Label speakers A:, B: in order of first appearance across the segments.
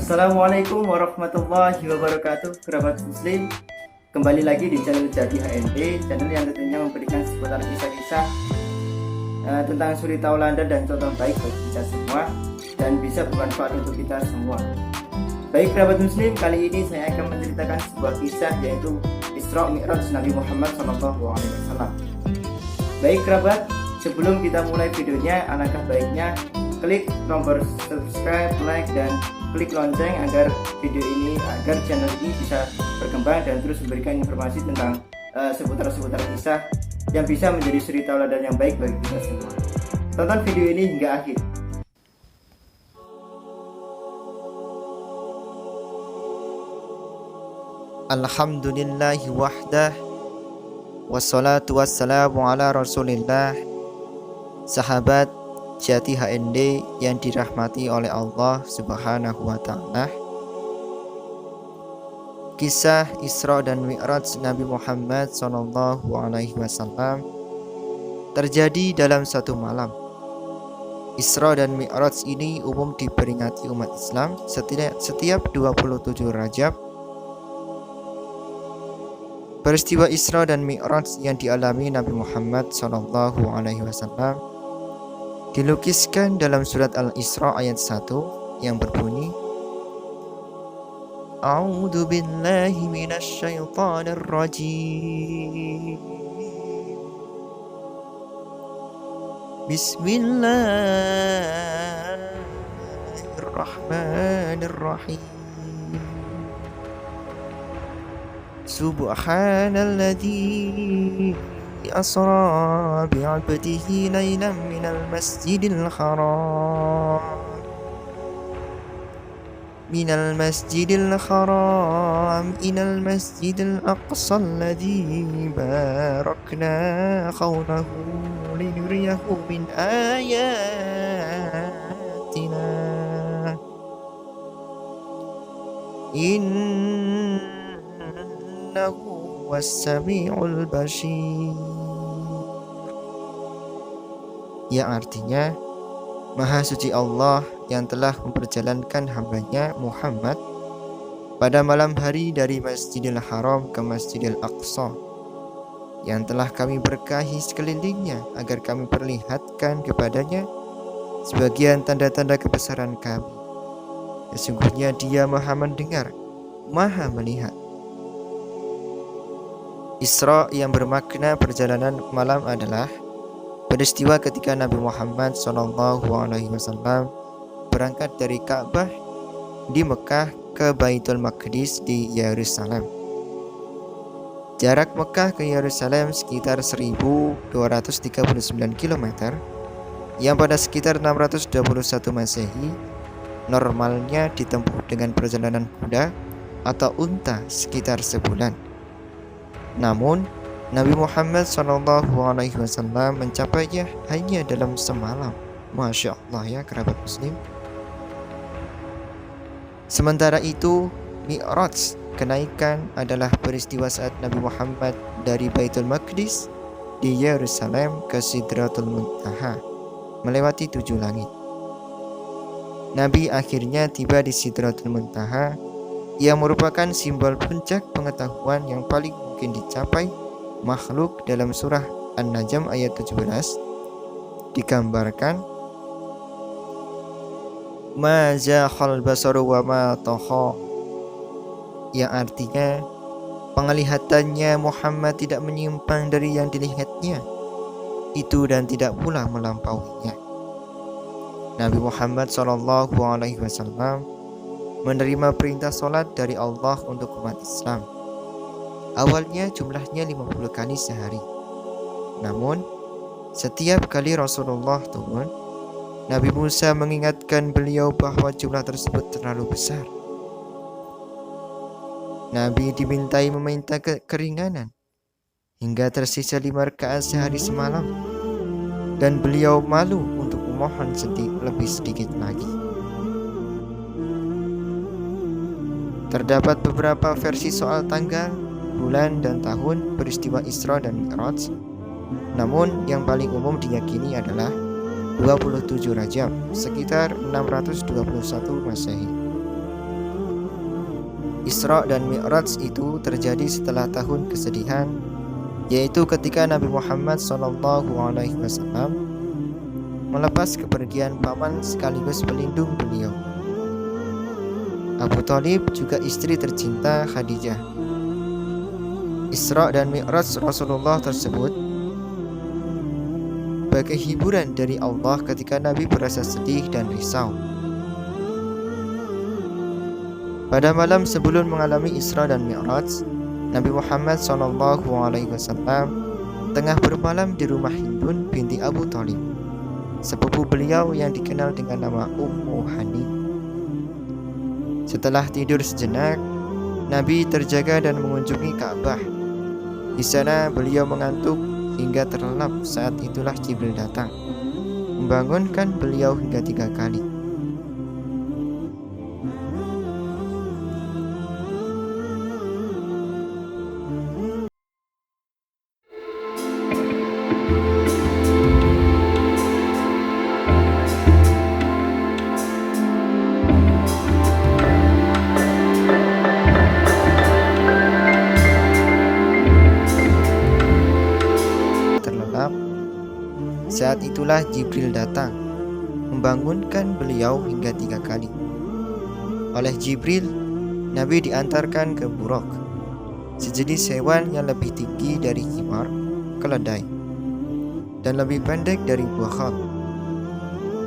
A: Assalamualaikum warahmatullahi wabarakatuh, kerabat muslim. Kembali lagi di channel Jadi HND, channel yang tentunya memberikan seputar kisah-kisah tentang suri tauladan dan contoh baik bagi kita semua, dan bisa bermanfaat untuk kita semua. Baik kerabat muslim, kali ini saya akan menceritakan sebuah kisah, yaitu Isra Mi'raj Nabi Muhammad SAW. Baik kerabat, sebelum kita mulai videonya, alangkah baiknya klik tombol subscribe, like, dan klik lonceng agar channel ini bisa berkembang dan terus memberikan informasi tentang seputar kisah yang bisa menjadi suri tauladan yang baik bagi kita semua. Tonton video ini hingga akhir.
B: Alhamdulillahi wahdah, wassalatu wassalamu ala rasulillah. Sahabat Jati HND yang dirahmati oleh Allah Subhanahu wa Ta'ala, kisah Isra dan Mi'raj Nabi Muhammad SAW terjadi dalam satu malam. Isra dan Mi'raj ini umum diperingati umat Islam setiap 27 Rajab. Peristiwa Isra dan Mi'raj yang dialami Nabi Muhammad SAW dilukiskan dalam surat Al-Isra ayat 1 yang berbunyi, A'udzu billahi minasy syaithanir rajim. Bismillahirrahmanirrahim. Subhanalladzi asra bi'abdihi laylan minal masjidil haram ilal masjidil aqsa alladzi barakna hawlahu linuriyahu min ayatina innahu was-sami'ul basir. Yang artinya, Maha Suci Allah yang telah memperjalankan hambanya Muhammad pada malam hari dari Masjidil Haram ke Masjidil Aqsa, yang telah kami berkahi sekelilingnya agar kami perlihatkan kepadanya sebagian tanda-tanda kebesaran kami. Sesungguhnya Dia Maha mendengar, Maha melihat. Isra yang bermakna perjalanan malam adalah peristiwa ketika Nabi Muhammad SAW berangkat dari Ka'bah di Mekah ke Baitul Maqdis di Yerusalem. Jarak Mekah ke Yerusalem sekitar 1239 km, yang pada sekitar 621 Masehi normalnya ditempuh dengan perjalanan kuda atau unta sekitar sebulan. Namun, Nabi Muhammad SAW mencapainya hanya dalam semalam. Masya Allah ya kerabat muslim. Sementara itu, Mi'raj, kenaikan, adalah peristiwa saat Nabi Muhammad dari Baitul Maqdis di Yerusalem ke Sidratul Muntaha, melewati 7 langit. Nabi akhirnya tiba di Sidratul Muntaha, yang merupakan simbol puncak pengetahuan yang paling mungkin dicapai makhluk. Dalam surah An-Najm ayat 17 digambarkan, ma zaghal basaru wa ma tagha, yang artinya penglihatannya Muhammad tidak menyimpang dari yang dilihatnya itu dan tidak pula melampauinya. Nabi Muhammad SAW menerima perintah sholat dari Allah untuk umat Islam. Awalnya jumlahnya 50 kali sehari. Namun, setiap kali Rasulullah turun, Nabi Musa mengingatkan beliau bahwa jumlah tersebut terlalu besar. Nabi dimintai meminta keringanan hingga tersisa 5 rakaat sehari semalam, dan beliau malu untuk memohon lebih sedikit lagi. Terdapat beberapa versi soal tanggal, bulan, dan tahun peristiwa Isra dan Mi'raj. Namun yang paling umum diyakini adalah 27 Rajab, sekitar 621 Masehi. Isra dan Mi'raj itu terjadi setelah tahun kesedihan, yaitu ketika Nabi Muhammad SAW melepas kepergian paman sekaligus pelindung beliau, Abu Thalib, juga istri tercinta Khadijah. Isra dan Mi'raj Rasulullah tersebut sebagai hiburan dari Allah ketika Nabi berasa sedih dan risau. Pada malam sebelum mengalami Isra dan Mi'raj, Nabi Muhammad SAW tengah bermalam di rumah Hindun binti Abu Thalib, sepupu beliau yang dikenal dengan nama Ummu Hani. Setelah tidur sejenak, Nabi terjaga dan mengunjungi Ka'bah. Di sana beliau mengantuk hingga terlelap. Saat itulah Jibril datang, membangunkan beliau hingga 3 kali. Saat itulah Jibril datang, membangunkan beliau hingga 3 kali. Oleh Jibril, Nabi diantarkan ke Buraq, sejenis hewan yang lebih tinggi dari himar, keledai, dan lebih pendek dari buah.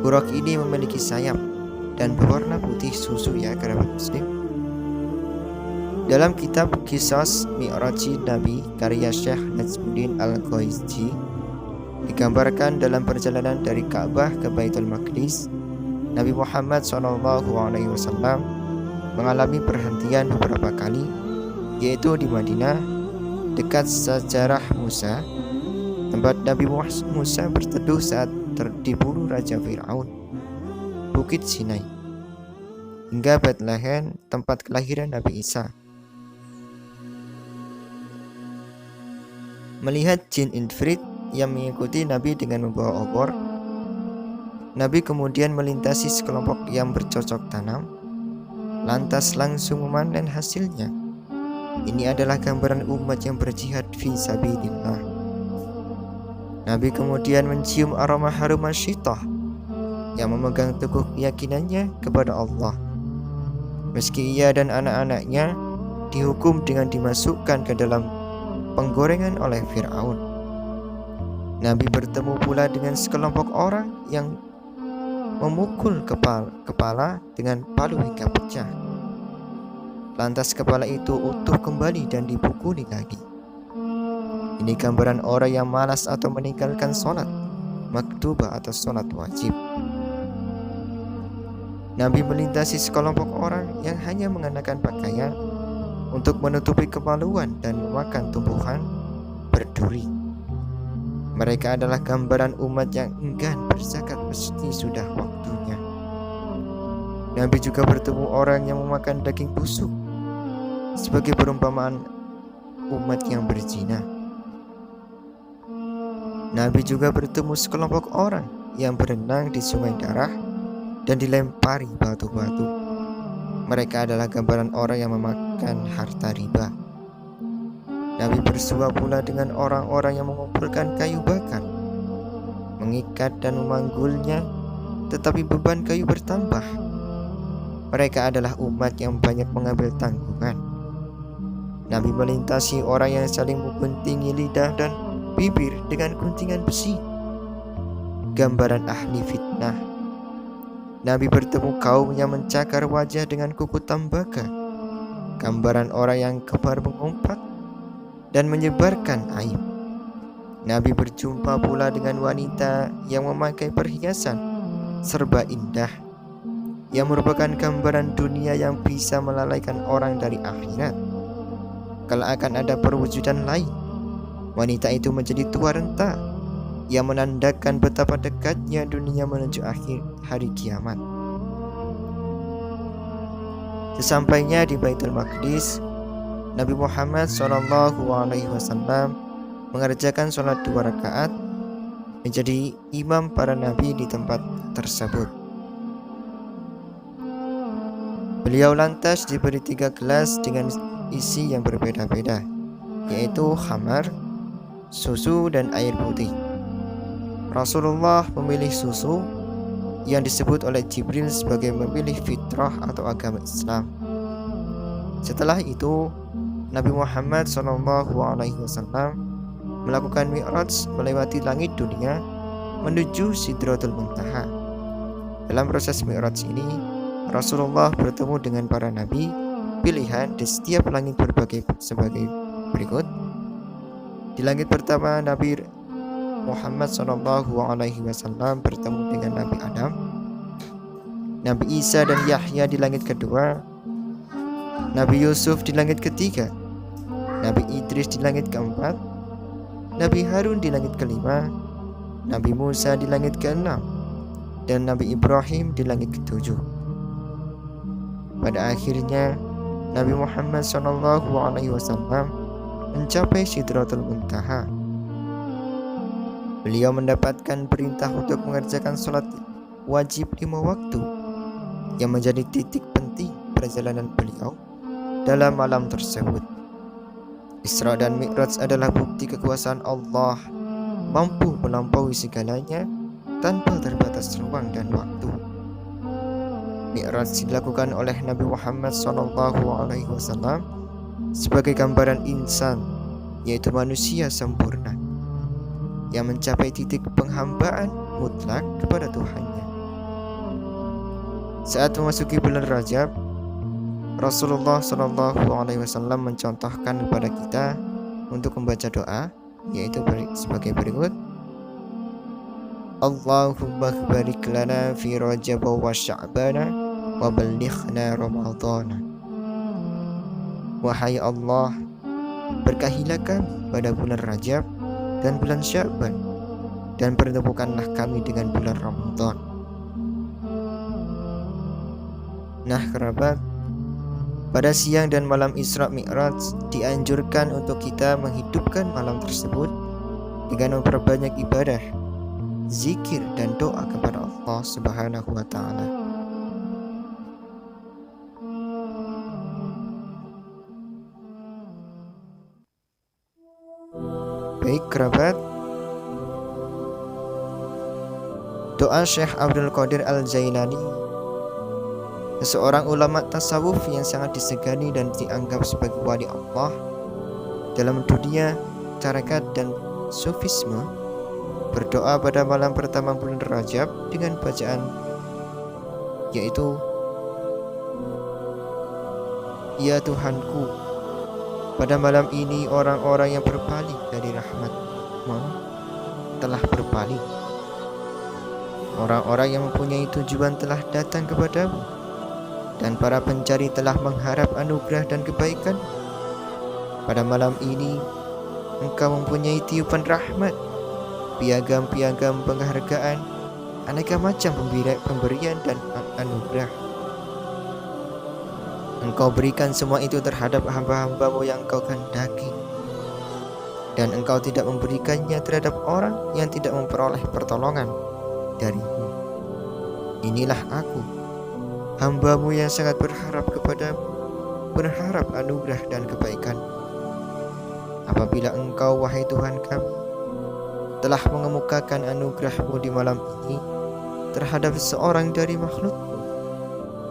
B: Buraq ini memiliki sayap dan berwarna putih susu, ya kerabat muslim. Dalam kitab Qisas Mi'raji Nabi karya Syekh Najmuddin Al-Ghaizji, digambarkan dalam perjalanan dari Ka'bah ke Baitul Maqdis, Nabi Muhammad SAW mengalami perhentian beberapa kali, yaitu di Madinah, dekat Sajarah Musa, tempat Nabi Musa berteduh saat diburu Raja Fir'aun, Bukit Sinai, hingga Bethlehem, tempat kelahiran Nabi Isa. Melihat jin Ifrit yang mengikuti Nabi dengan membawa obor, Nabi kemudian melintasi sekelompok yang bercocok tanam, lantas langsung memanen hasilnya. Ini adalah gambaran umat yang berjihad fi sabilillah. Nabi kemudian mencium aroma harum syittah yang memegang teguh keyakinannya kepada Allah, meski ia dan anak-anaknya dihukum dengan dimasukkan ke dalam penggorengan oleh Fir'aun. Nabi bertemu pula dengan sekelompok orang yang memukul kepala dengan palu hingga pecah. Lantas kepala itu utuh kembali dan dipukuli lagi. Ini gambaran orang yang malas atau meninggalkan sholat maktubah atau sholat wajib. Nabi melintasi sekelompok orang yang hanya mengenakan pakaian untuk menutupi kemaluan dan memakan tumbuhan berduri. Mereka adalah gambaran umat yang enggan berzakat meski sudah waktunya. Nabi juga bertemu orang yang memakan daging busuk, sebagai perumpamaan umat yang berzina. Nabi juga bertemu sekelompok orang yang berenang di sungai darah dan dilempari batu-batu. Mereka adalah gambaran orang yang memakan harta riba. Nabi bersua pula dengan orang-orang yang mengumpulkan kayu bakar, mengikat dan memanggulnya, tetapi beban kayu bertambah. Mereka adalah umat yang banyak mengambil tanggungan. Nabi melintasi orang yang saling membentingi lidah dan bibir dengan guntingan besi, gambaran ahli fitnah. Nabi bertemu kaum yang mencakar wajah dengan kuku tembaga, gambaran orang yang gemar mengumpat dan menyebarkan aib. Nabi berjumpa pula dengan wanita yang memakai perhiasan serba indah, yang merupakan gambaran dunia yang bisa melalaikan orang dari akhirat. Kalau akan ada perwujudan lain, wanita itu menjadi tua renta, yang menandakan betapa dekatnya dunia menuju akhir hari kiamat. Sesampainya di Baitul Maqdis, Nabi Muhammad SAW mengerjakan sholat 2 rakaat, menjadi imam para nabi di tempat tersebut. Beliau lantas diberi 3 gelas dengan isi yang berbeda-beda, yaitu khamar, susu, dan air putih. Rasulullah memilih susu yang disebut oleh Jibril sebagai memilih fitrah atau agama Islam. Setelah itu, Nabi Muhammad SAW melakukan Mi'raj melewati langit dunia menuju Sidratul Muntaha. Dalam proses Mi'raj ini, Rasulullah bertemu dengan para nabi pilihan di setiap langit sebagai berikut. Di langit pertama, Nabi Muhammad SAW bertemu dengan Nabi Adam, Nabi Isa dan Yahya di langit kedua, Nabi Yusuf di langit ketiga, Nabi Idris di langit keempat, Nabi Harun di langit kelima, Nabi Musa di langit keenam, dan Nabi Ibrahim di langit ketujuh. Pada akhirnya, Nabi Muhammad SAW mencapai Sidratul Muntaha. Beliau mendapatkan perintah untuk mengerjakan sholat wajib 5 waktu yang menjadi titik penting perjalanan beliau dalam malam tersebut. Isra dan Mi'raj adalah bukti kekuasaan Allah mampu melampaui segalanya tanpa terbatas ruang dan waktu. Mi'raj dilakukan oleh Nabi Muhammad SAW sebagai gambaran insan, yaitu manusia sempurna yang mencapai titik penghambaan mutlak kepada Tuhannya. Saat memasuki bulan Rajab, Rasulullah SAW mencontohkan kepada kita untuk membaca doa, yaitu sebagai berikut: Allahumma barik lana fi Rajab wa Sya'bana wa ballighna Ramadhana. Wahai Allah, berkahilah kami pada bulan Rajab dan bulan Sya'ban, dan pertemukanlah kami dengan bulan Ramadan. Nah kerabat, pada siang dan malam Isra Mi'raj dianjurkan untuk kita menghidupkan malam tersebut dengan memperbanyak ibadah, zikir, dan doa kepada Allah Subhanahu wa Ta'ala. Baik kerabat, doa Syekh Abdul Qadir Al-Jailani, seseorang ulama tasawuf yang sangat disegani dan dianggap sebagai wali Allah dalam dunia tarekat dan sufisme, berdoa pada malam pertama bulan Rajab dengan bacaan yaitu: Ya Tuhanku, pada malam ini orang-orang yang berpaling dari rahmat-Mu telah berpaling. Orang-orang yang mempunyai tujuan telah datang kepadamu, dan para pencari telah mengharap anugerah dan kebaikan. Pada malam ini, Engkau mempunyai tiupan rahmat, piagam-piagam penghargaan, aneka macam pemberian dan anugerah. Engkau berikan semua itu terhadap hamba-hamba-Mu yang Engkau kehendaki, dan Engkau tidak memberikannya terhadap orang yang tidak memperoleh pertolongan dari-Mu. Inilah aku, hamba-Mu yang sangat berharap kepadamu, berharap anugerah dan kebaikan. Apabila Engkau, wahai Tuhan kami, telah mengemukakan anugerah-Mu di malam ini terhadap seorang dari makhluk-Mu,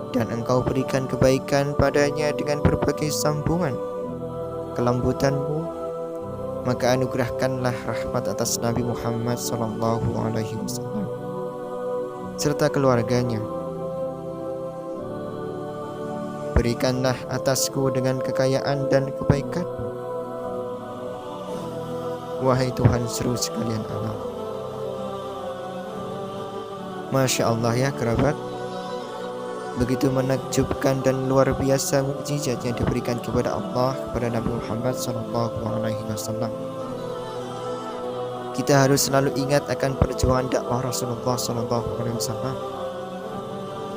B: dan Engkau berikan kebaikan padanya dengan berbagai sambungan kelembutan-Mu, maka anugerahkanlah rahmat atas Nabi Muhammad SAW serta keluarganya. Berikanlah atasku dengan kekayaan dan kebaikan, wahai Tuhan seluruh sekalian alam. Masya Allah ya kerabat, begitu menakjubkan dan luar biasa mukjizat yang diberikan kepada Allah kepada Nabi Muhammad SAW. Kita harus selalu ingat akan perjuangan dakwah Rasulullah SAW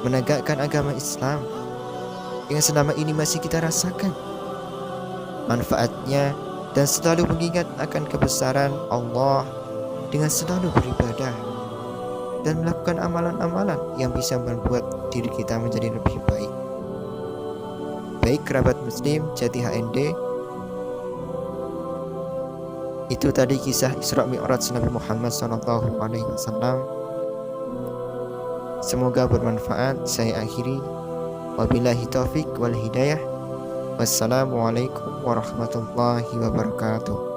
B: menegakkan agama Islam yang selama ini masih kita rasakan manfaatnya, dan selalu mengingat akan kebesaran Allah dengan selalu beribadah dan melakukan amalan-amalan yang bisa membuat diri kita menjadi lebih baik. Baik kerabat muslim Jati HND, itu tadi kisah Isra Mi'raj Nabi Muhammad SAW. Semoga bermanfaat. Saya akhiri. Wabillahi taufik wal hidayah. Wassalamualaikum warahmatullahi wabarakatuh.